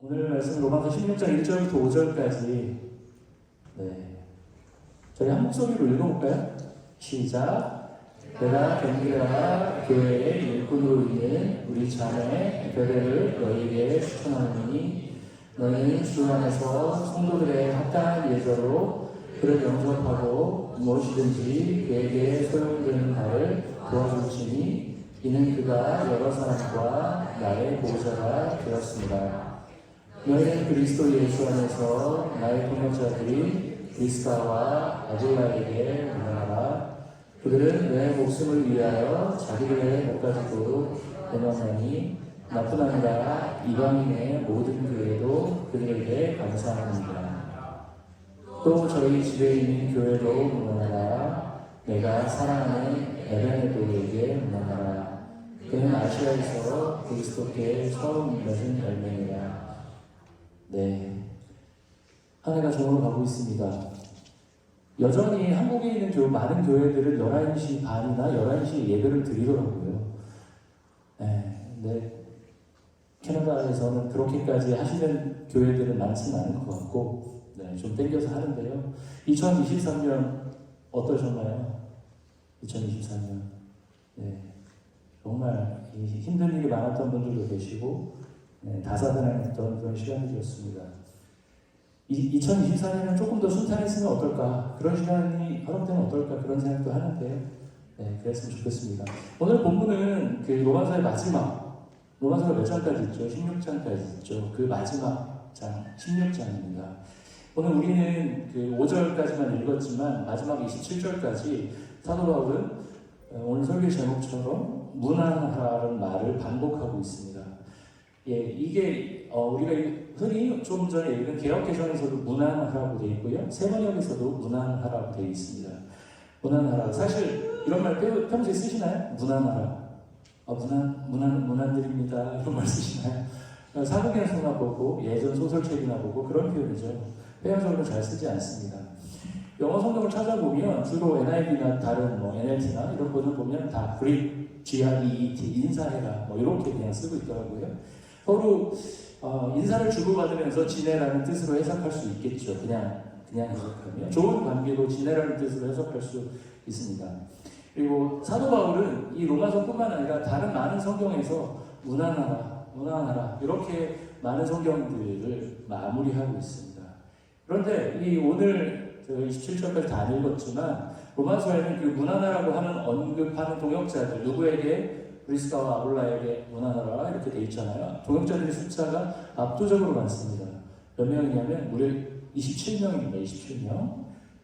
오늘 말씀 로마서 16장 1절부터 5절까지 저희 한 목소리로 읽어볼까요? 시작. 내가 겐디라 교회의 일꾼으로 있는 우리 자매 베베를 너희에게 추천하노니 너희는 주 안에서 성도들의 합당한 예절로 그를 영접하고 무엇이든지 그에게 소용되는 바를 도와줄지니 이는 그가 여러 사람과 나의 보호자가 되었습니다. 너희는 그리스도 예수 안에서 나의 동역자들이 브리스가와 아굴라에게 문안하라. 그들은 내 목숨을 위하여 자기들의 목까지도 내놓으니 나뿐 아니라 이방인의 모든 교회도 그들에게 감사합니다. 또 저희 집에 있는 교회도 문안하라. 내가 사랑하는 에베네도에게 문안하라. 그는 아시아에서 그리스도께 처음 맺은 열매니라. 한 해가 저으로 가고 있습니다. 여전히 한국에 있는 많은 교회들은 11시 반이나 11시에 예배를 드리더라고요. 근데 캐나다에서는 그렇게까지 하시는 교회들은 많지는 않은 것 같고 좀 땡겨서 하는데요. 2023년 어떠셨나요? 2023년 정말 힘든 일이 많았던 분들도 계시고 다사다난했던 그런 시간이었습니다. 2024년은 조금 더 순탄했으면 어떨까, 그런 시간이 허락되면 어떨까, 그런 생각도 하는데요. 그랬으면 좋겠습니다. 오늘 본문은 그 로마서의 마지막, 로마서가 몇 장까지 있죠? 16장까지 있죠. 그 마지막 장, 16장입니다. 오늘 우리는 그 5절까지만 읽었지만 마지막 27절까지 사도 바울은 오늘 설교 제목처럼 문안하라는 말을 반복하고 있습니다. 이게 우리가 흔히 좀 전에 읽은 개역개정에서도 문안하라고 되어 있고요. 세번역에서도 문안하라고 되어 있습니다. 문안하라. 사실 이런 말 평소에 쓰시나요? 문안하라. 문안드립니다. 이런 말 쓰시나요? 사극에서나 보고 예전 소설책이나 보고 그런 표현이죠. 회화적으로 잘 쓰지 않습니다. 영어 성경을 찾아보면 주로 NIV나 다른 NLT나 이런 거는 보면 다 greet, G-R-E-E-T, 인사해라 이렇게 그냥 쓰고 있더라고요. 서로 인사를 주고받으면서 지내라는 뜻으로 해석할 수 있겠죠. 그냥 해석하면 좋은 관계로 지내라는 뜻으로 해석할 수 있습니다. 그리고 사도 바울은 이 로마서뿐만 아니라 다른 많은 성경에서 문안하라 이렇게 많은 성경들을 마무리하고 있습니다. 그런데 이 오늘 27절까지 다 읽었지만 로마서에는 그 문안하라고 하는 언급하는 동역자들 누구에게? 브리스가와 아굴라에게 문안하라 이렇게 돼 있잖아요. 동역자들의 숫자가 압도적으로 많습니다. 몇 명이냐면 무려 27명입니다. 27명.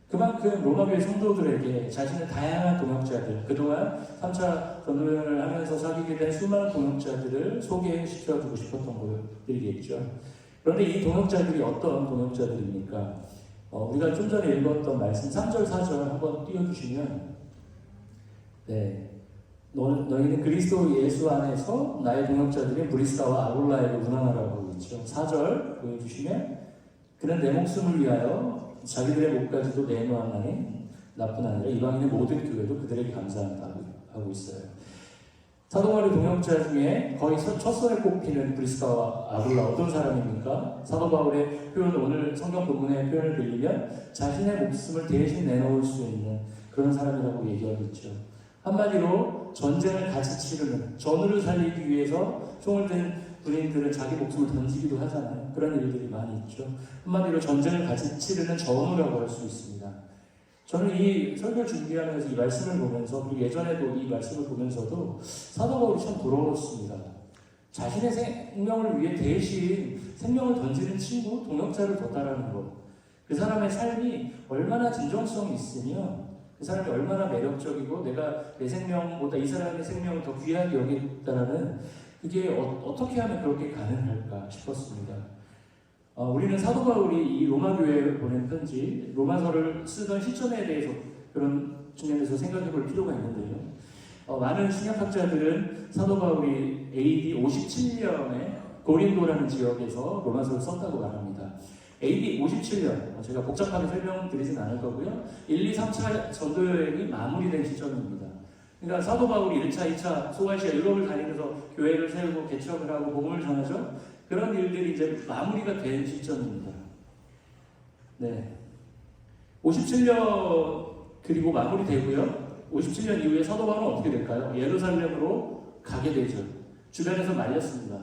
그만큼 로마교회 성도들에게 자신의 다양한 동역자들, 그동안 3차 전도여행을 하면서 사귀게 된 수많은 동역자들을 소개시켜주고 싶었던 것들이겠죠. 그런데 이 동역자들이 어떤 동역자들입니까? 우리가 좀 전에 읽었던 말씀 3절, 4절 한번 띄워주시면 너희는 그리스도 예수 안에서 나의 동역자들인 브리스가와 아굴라에게 문안하라고 하고 있죠. 4절 보여주시면 그는 내 목숨을 위하여 자기들의 목까지도 내놓았나니 나뿐 아니라 이방인의 모든 교회도 그들에게 감사한다 하고 있어요. 사도 바울의 동역자 중에 거의 첫 손에 꼽히는 브리스가와 아굴라 어떤 사람입니까? 사도 바울의 표현, 오늘 성경 본문의 표현을 빌리면 자신의 목숨을 대신 내놓을 수 있는 그런 사람이라고 얘기하고 있죠. 한마디로 전쟁을 같이 치르는, 전우를 살리기 위해서 총을 든 군인들은 자기 목숨을 던지기도 하잖아요. 그런 일들이 많이 있죠. 한마디로 전쟁을 같이 치르는 전우라고 할 수 있습니다. 저는 이 설교를 준비하면서 이 말씀을 보면서, 그리고 예전에도 이 말씀을 보면서도 사도 바울이 참 부러웠습니다. 자신의 생명을 위해 대신 생명을 던지는 친구, 동역자를 뒀다라는 것. 그 사람의 삶이 얼마나 진정성이 있으며 그 사람이 얼마나 매력적이고 내가 내 생명보다 이 사람의 생명을 더 귀하게 여기겠다라는 그게 어떻게 하면 그렇게 가능할까 싶었습니다. 우리는 사도 바울이 이 로마 교회에 보낸 편지, 로마서를 쓰던 시점에 대해서 그런 측면에서 생각해 볼 필요가 있는데요. 많은 신약학자들은 사도 바울이 AD 57년에 고린도라는 지역에서 로마서를 썼다고 말합니다. AD 57년, 제가 복잡하게 설명드리진 않을 거고요. 1, 2, 3차 전도여행이 마무리된 시점입니다. 그러니까 사도 바울이 1차, 2차 소아시아 유럽을 다니면서 교회를 세우고 개척을 하고 복음을 전하죠. 그런 일들이 이제 마무리가 된 시점입니다. 네. 57년 그리고 마무리되고요. 57년 이후에 사도 바울은 어떻게 될까요? 예루살렘으로 가게 되죠. 주변에서 말렸습니다.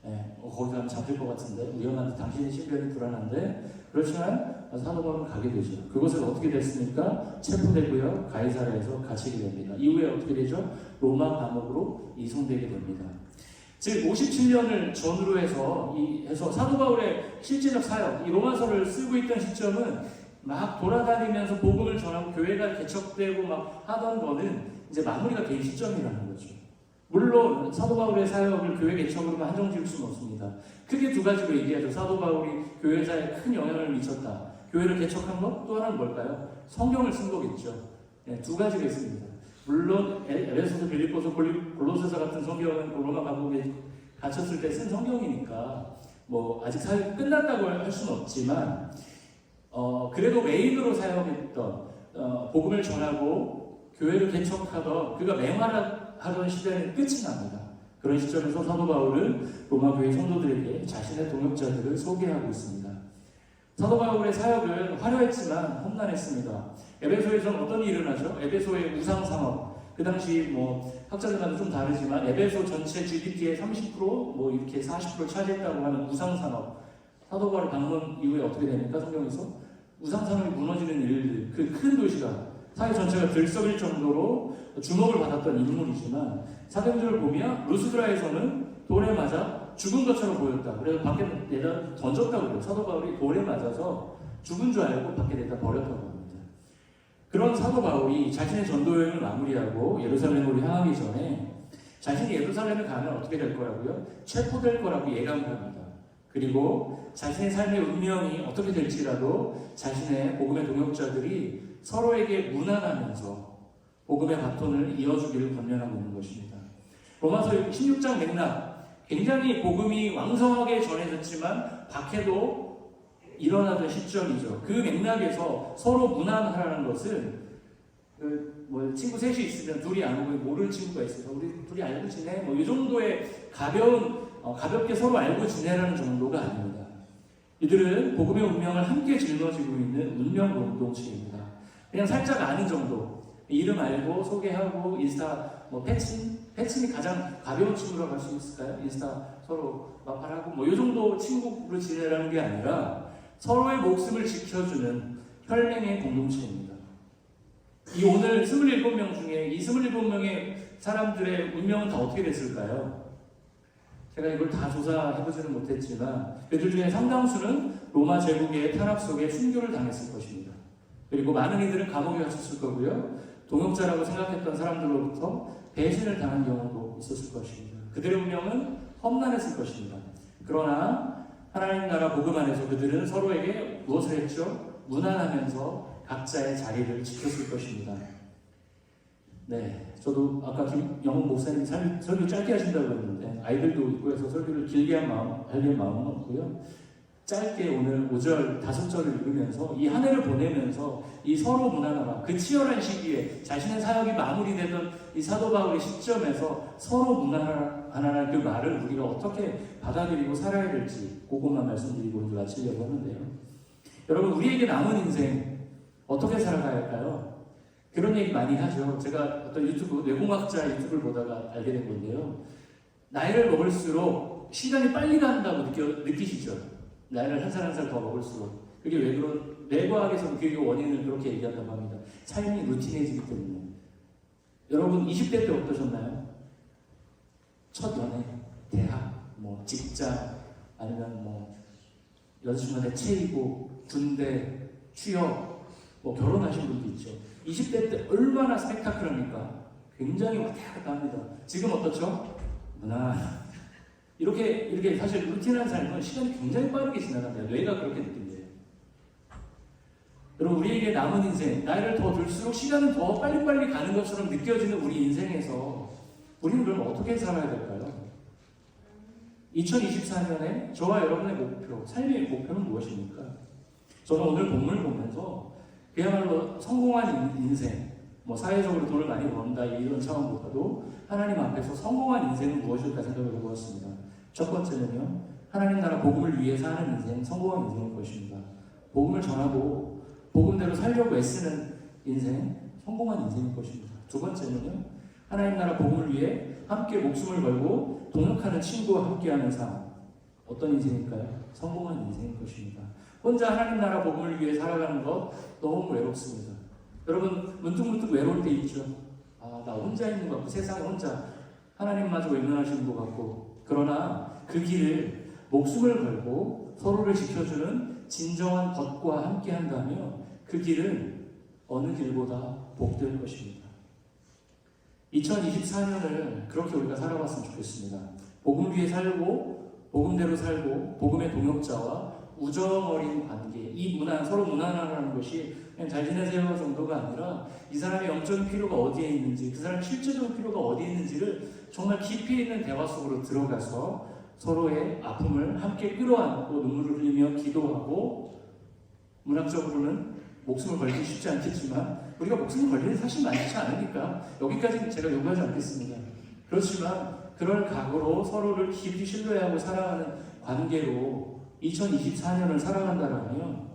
네, 거기 가면 잡힐 것 같은데 위험한데 당신의 신변이 불안한데 그렇지만 사도 바울은 가게 되죠. 그곳에 어떻게 됐습니까? 체포되고요. 가이사랴에서 갇히게 됩니다. 이후에 어떻게 되죠? 로마 감옥으로 이송되게 됩니다. 즉 57년을 전후로 해서 사도 바울의 실제적 사역, 이 로마서를 쓰고 있던 시점은 막 돌아다니면서 복음을 전하고 교회가 개척되고 막 하던 거는 이제 마무리가 된 시점이라는 거죠. 물론 사도 바울의 사역을 교회 개척으로만 한정 지을 수는 없습니다. 크게 두 가지로 얘기하죠. 사도 바울이 교회사에 큰 영향을 미쳤다. 교회를 개척한 것? 또 하나는 뭘까요? 성경을 쓴 거겠죠. 네, 두 가지가 있습니다. 물론 에베소서, 빌립보서, 골로새서 같은 성경은 로마 감옥에 갇혔을 때 쓴 성경이니까 뭐 아직 사역이 끝났다고 할 수는 없지만 그래도 메인으로 사용했던 복음을 전하고 교회를 개척하던 그가 맹활하던 시대는 끝이 납니다. 그런 시점에서 사도 바울은 로마 교회 성도들에게 자신의 동역자들을 소개하고 있습니다. 사도 바울의 사역은 화려했지만 험난했습니다. 에베소에서는 어떤 일이 일어나죠? 에베소의 우상 상업. 그 당시 학자들과는 좀 다르지만 에베소 전체 GDP의 30% 이렇게 40% 차지했다고 하는 우상 산업. 사도 바울 방문 이후에 어떻게 됩니까? 성경에서 우상 산업이 무너지는 일들, 그 큰 도시가 사회 전체가 들썩일 정도로 주목을 받았던 인물이지만 사도행전을 보면 루스드라에서는 돌에 맞아 죽은 것처럼 보였다. 그래서 밖에 내다 던졌다고 그래요. 사도 바울이 돌에 맞아서 죽은 줄 알고 밖에 내다 버렸다고 합니다. 그런 사도 바울이 자신의 전도 여행을 마무리하고 예루살렘으로 향하기 전에 자신이 예루살렘에 가면 어떻게 될 거라고요? 체포될 거라고 예감합니다. 그리고 자신의 삶의 운명이 어떻게 될지라도 자신의 복음의 동역자들이 서로에게 무난하면서 복음의 바톤을 이어주기를 권면하고 있는 것입니다. 로마서 16장 맥락, 굉장히 복음이 왕성하게 전해졌지만 박해도 일어나던 시점이죠. 그 맥락에서 서로 무난하라는 것은 친구 셋이 있으면 둘이 알고 모르는 친구가 있어서 우리 둘이 알고 지내? 이 정도의 가볍게 서로 알고 지내라는 정도가 아닙니다. 이들은 복음의 운명을 함께 짊어지고 있는 운명 공동체입니다. 그냥 살짝 아는 정도, 이름 알고 소개하고 인스타 패친이 가장 가벼운 친구라고 할 수 있을까요? 인스타 서로 마팔하고 이 정도 친구로 지내라는 게 아니라 서로의 목숨을 지켜주는 혈맹의 공동체입니다. 이 오늘 27명 중에 이 27명의 사람들의 운명은 다 어떻게 됐을까요? 제가 이걸 다 조사해보지는 못했지만 그들 중에 상당수는 로마 제국의 탄압 속에 순교를 당했을 것입니다. 그리고 많은 이들은 감옥에 갇혔을 거고요. 동역자라고 생각했던 사람들로부터 배신을 당한 경우도 있었을 것입니다. 그들의 운명은 험난했을 것입니다. 그러나 하나님 나라 복음 안에서 그들은 서로에게 무엇을 했죠? 무난하면서 각자의 자리를 지켰을 것입니다. 네, 저도 아까 김영훈 목사님 설교 짧게 하신다고 했는데 아이들도 있고 해서 설교를 길게 할 마음은 없고요. 짧게 오늘 5절, 5절을 읽으면서 이 한 해를 보내면서 이 서로 무난함, 그 치열한 시기에 자신의 사역이 마무리되던 이 사도 바울의 시점에서 서로 무난하라는 그 말을 우리가 어떻게 받아들이고 살아야 될지 그것만 말씀드리고 오늘 마치려고 하는데요. 여러분, 우리에게 남은 인생 어떻게 살아가야 할까요? 그런 얘기 많이 하죠. 제가 어떤 뇌공학자 유튜브를 보다가 알게 된 건데요. 나이를 먹을수록 시간이 빨리 간다고 느끼시죠? 나이를 한 살 한 살 더 먹을수록. 그게 왜 뇌과학에서는 그 원인을 그렇게 얘기한다고 합니다. 삶이 루틴해지기 때문에. 여러분 20대 때 어떠셨나요? 첫 연애, 대학, 직장, 아니면 여자친구한테 체이고, 군대, 취업, 결혼하신 분도 있죠. 20대 때 얼마나 스펙타클합니까? 굉장히 왔다 갔다 합니다. 지금 어떻죠? 이렇게 사실 루틴한 삶은 시간이 굉장히 빠르게 지나갑니다. 뇌가 그렇게 느낀대요. 여러분, 우리에게 남은 인생, 나이를 더 들수록 시간은 더 빨리빨리 가는 것처럼 느껴지는 우리 인생에서 우리는 그럼 어떻게 살아야 될까요? 2024년에 저와 여러분의 목표, 삶의 목표는 무엇입니까? 저는 오늘 본문을 보면서 그야말로 성공한 인생, 뭐 사회적으로 돈을 많이 번다 이런 차원보다도 하나님 앞에서 성공한 인생은 무엇일까 생각을 해보았습니다. 첫 번째는요, 하나님 나라 복음을 위해 사는 인생, 성공한 인생일 것입니다. 복음을 전하고 복음대로 살려고 애쓰는 인생, 성공한 인생일 것입니다. 두 번째는요, 하나님 나라 복음을 위해 함께 목숨을 걸고 동역하는 친구와 함께하는 삶, 어떤 인생일까요? 성공한 인생일 것입니다. 혼자 하나님 나라 복음을 위해 살아가는 것 너무 외롭습니다. 여러분 문득문득 외로울 때 있죠. 나 혼자 있는 것 같고 세상에 혼자 하나님마저 외면하시는 것 같고, 그러나 그 길을 목숨을 걸고 서로를 지켜주는 진정한 덫과 함께 한다면 그 길은 어느 길보다 복될 것입니다. 2024년을 그렇게 우리가 살아봤으면 좋겠습니다. 복음을 위해 살고 복음대로 살고 복음의 동역자와 우정 어린 관계, 이 무난, 서로 무난하라는 것이 그냥 잘 지내세요 정도가 아니라 이 사람의 영적인 필요가 어디에 있는지, 그 사람의 실제적인 필요가 어디에 있는지를 정말 깊이 있는 대화 속으로 들어가서 서로의 아픔을 함께 끌어안고 눈물을 흘리며 기도하고, 문학적으로는 목숨을 걸기 쉽지 않겠지만 우리가 목숨을 걸 일이 사실 많지 않으니까 여기까지는 제가 요구하지 않겠습니다. 그렇지만 그럴 각오로 서로를 깊이 신뢰하고 사랑하는 관계로 2024년을 살아간다면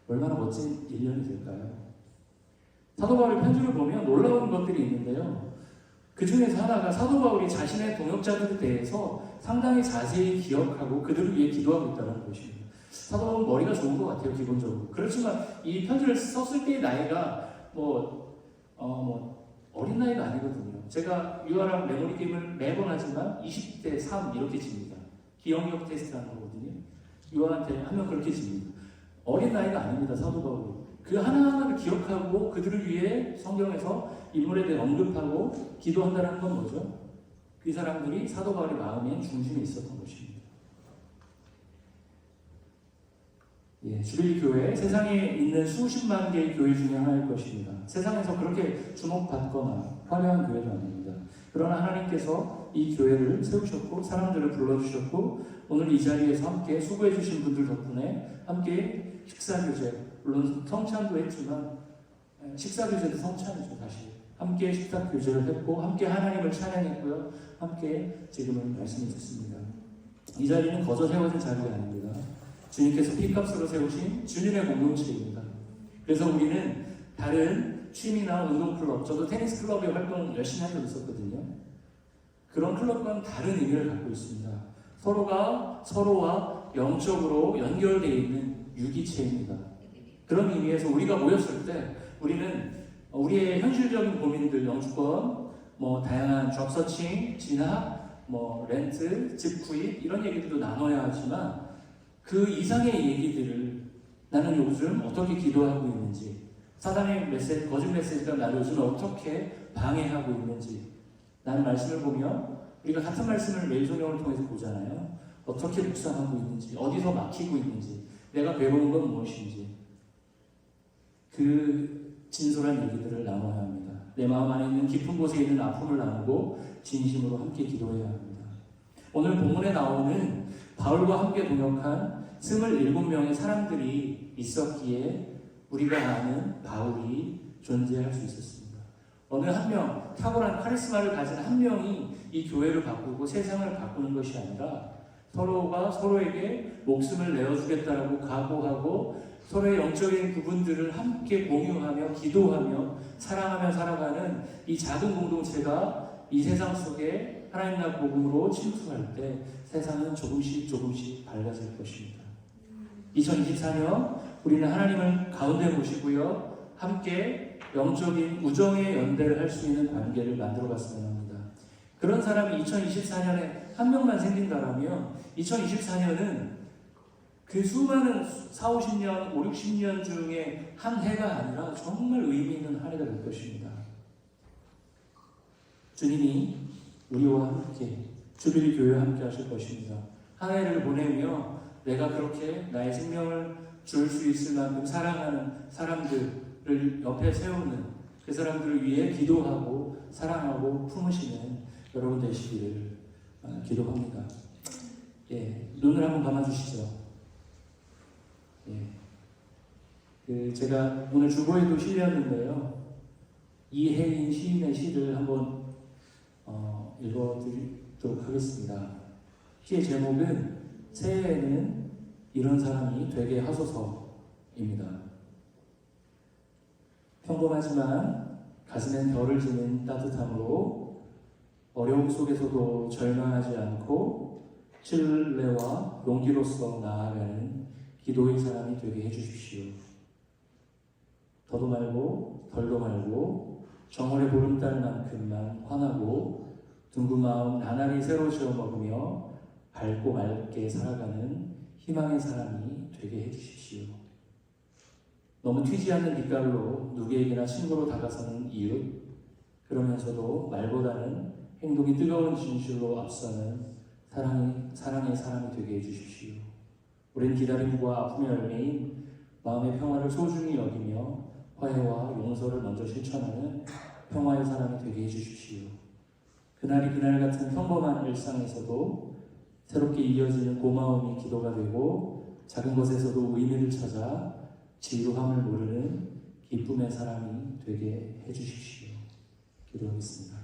얼마나 멋진 1년이 될까요? 사도 바울의 편지를 보면 놀라운 것들이 있는데요. 그 중에서 하나가 사도 바울이 자신의 동역자들에 대해서 상당히 자세히 기억하고 그들을 위해 기도하고 있다는 것입니다. 사도 바울은 머리가 좋은 것 같아요, 기본적으로. 그렇지만 이 편지를 썼을 때의 나이가 어린 나이가 아니거든요. 제가 유아랑 메모리 게임을 매번 하지만 20대 3 이렇게 집니다. 기억력 테스트하는 거거든요. 유아한테 하면 그렇게 집니다. 어린 나이가 아닙니다, 사도 바울이. 그 하나하나를 기억하고 그들을 위해 성경에서 인물에 대해 언급하고 기도한다는 건 뭐죠? 그 사람들이 사도 바울의 마음의 중심에 있었던 것입니다. 주빌리 교회, 세상에 있는 수십만 개의 교회 중에 하나일 것입니다. 세상에서 그렇게 주목받거나 화려한 교회도 아닙니다. 그러나 하나님께서 이 교회를 세우셨고 사람들을 불러주셨고 오늘 이 자리에서 함께 수고해 주신 분들 덕분에 함께 식사교제, 물론 성찬도 했지만 식사교제도 성찬이죠. 다시 함께 식사교제를 했고 함께 하나님을 찬양했고요. 함께 지금은 말씀을 듣습니다. 이 자리는 거저 세워진 자리가 아닙니다. 주님께서 피값으로 세우신 주님의 공동체입니다. 그래서 우리는 다른 취미나 운동클럽, 저도 테니스 클럽의 활동 열심히 한 적 있었거든요. 그런 클럽과는 다른 의미를 갖고 있습니다. 서로가 서로와 영적으로 연결되어 있는 유기체입니다. 그런 의미에서 우리가 모였을 때 우리는 우리의 현실적인 고민들, 영주권, 다양한 잡 서칭, 진학, 렌트, 집 구입 이런 얘기들도 나눠야 하지만 그 이상의 얘기들을 나는 요즘 어떻게 기도하고 있는지, 사단의 메시지, 거짓 메시지가 나를 요즘 어떻게 방해하고 있는지, 나는 말씀을 보면 우리가 같은 말씀을 매일 성경을 통해서 보잖아요. 어떻게 묵상하고 있는지, 어디서 막히고 있는지, 내가 배우는 건 무엇인지, 그 진솔한 얘기들을 나눠야 합니다. 내 마음 안에 있는 깊은 곳에 있는 아픔을 나누고 진심으로 함께 기도해야 합니다. 오늘 본문에 나오는 바울과 함께 동역한 27명의 사람들이 있었기에 우리가 아는 바울이 존재할 수 있었습니다. 어느 한 명, 탁월한 카리스마를 가진 한 명이 이 교회를 바꾸고 세상을 바꾸는 것이 아니라 서로가 서로에게 목숨을 내어주겠다라고 각오하고 서로의 영적인 부분들을 함께 공유하며 기도하며 사랑하며 살아가는 이 작은 공동체가 이 세상 속에 하나님 나라 복음으로 침투할 때 세상은 조금씩 밝아질 것입니다. 2024년 우리는 하나님을 가운데 모시고요. 함께 영적인 우정의 연대를 할 수 있는 관계를 만들어갔으면 합니다. 그런 사람이 2024년에 한 명만 생긴다라면 2024년은 그 수많은 4, 50년, 5, 60년 중에 한 해가 아니라 정말 의미 있는 한 해가 될 것입니다. 주님이 우리와 함께 주빌리 교회와 함께 하실 것입니다. 한 해를 보내며 내가 그렇게 나의 생명을 줄 수 있을 만큼 사랑하는 사람들을 옆에 세우는 그 사람들을 위해 기도하고 사랑하고 품으시는 여러분 되시기를 기도합니다. 눈을 한번 감아주시죠. 제가 오늘 주보에도 실렸는데요. 이혜인 시인의 시를 한번 읽어드리도록 하겠습니다. 시의 제목은 새해에는 이런 사람이 되게 하소서입니다. 평범하지만 가슴엔 별을 지닌 따뜻함으로 어려움 속에서도 절망하지 않고 신뢰와 용기로서 나아가는 기도의 사람이 되게 해주십시오. 더도 말고 덜도 말고 정월의 보름달만큼만 환하고 둥근 마음 나날이 새로 지어 먹으며 밝고 맑게 살아가는 희망의 사람이 되게 해주십시오. 너무 튀지 않는 빛깔로 누구에게나 친구로 다가서는 이웃, 그러면서도 말보다는 행동이 뜨거운 진실로 앞서는 사랑의 사람이 되게 해주십시오. 우린 기다림과 아픔의 열매인 마음의 평화를 소중히 여기며 화해와 용서를 먼저 실천하는 평화의 사람이 되게 해주십시오. 그날이 그날 같은 평범한 일상에서도 새롭게 이어지는 고마움이 기도가 되고 작은 것에서도 의미를 찾아 지루함을 모르는 기쁨의 사람이 되게 해주십시오. 기도하겠습니다.